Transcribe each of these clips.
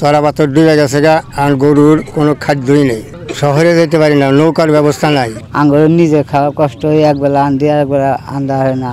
চড়া পাথর ডুবে গেছে গা, আর গরুর কোনো খাদ্যই নেই। শহরে যেতে পারি না, নৌকার ব্যবস্থা নাই। আঙ্গুর নিজে খাওয়া কষ্ট হয়, একবেলা আনতে একবেলা আন্দা হয় না।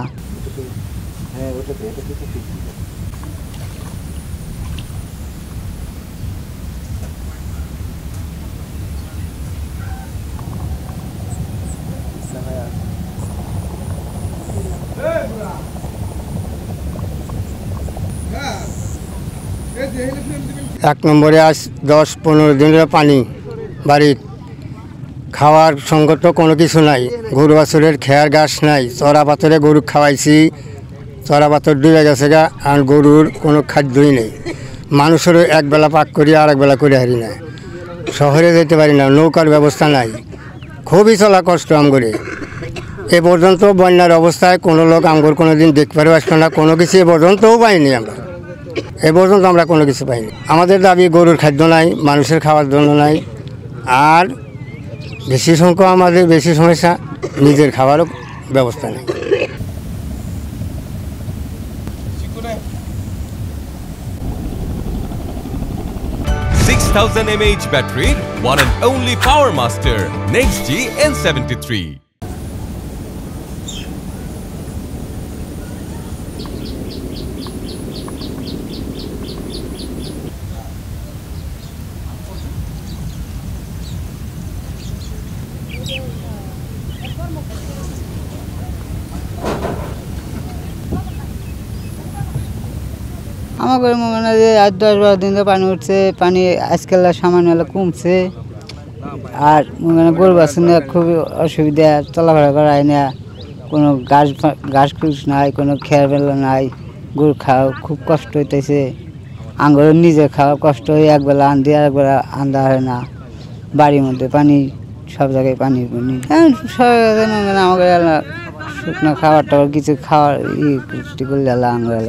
এক নম্বরে আজ 10-15 দিনের পানি বাড়ির, খাওয়ার সংকট কোনো কিছু নাই। গরু বাছুরের খেয়ার ঘাস নাই, চড়া পাথরে গরু খাওয়াইছি, চড়া পাথর ডুবে গেছে গা, আর গরুর কোনো খাদ্যই নেই। মানুষেরও একবেলা পাক করি আর একবেলা করে হারি না। শহরে যেতে পারি না, নৌকার ব্যবস্থা নাই, খুবই চলা কষ্ট আমগরে। এ পর্যন্ত বন্যার অবস্থায় কোনো লোক আমগর কোনো দিন দেখতে পারে আসবে না, কোনো কিছু এ পর্যন্তও পাইনি আমরা। এ পর্যন্ত আমরা কোনো কিছু পাইনি। আমাদের দাবি গরুর খাদ্য নাই, মানুষের খাওয়ার জন্য নাই, আর বেশি সংখ্যক আমাদের বেশি সমস্যা নিজের খাওয়ারও ব্যবস্থা নেই। 6000 mAh battery, one and only Power Master Next G N73. আমাদের মনে হয় 8-10-12 দিন ধরে পানি উঠছে, পানি আজকাল সামান্য কমছে। আর মানে গরু বাছুর খুবই অসুবিধা, চলাফেরা করা হয় না, কোনো ঘাস ঘুষ নাই, কোনো খেয়ার বেলা নাই, গরু খাওয়া খুব কষ্ট হইতেছে। আঙ্গুর নিজে খাওয়া কষ্ট হয়, একবেলা আনতে একবেলা আন্দা হয় না। বাড়ির মধ্যে পানি, সব জায়গায় পানি পানি। আমাকে শুকনো খাবার টাবার কিছু খাওয়ার করলে আঙ্গুর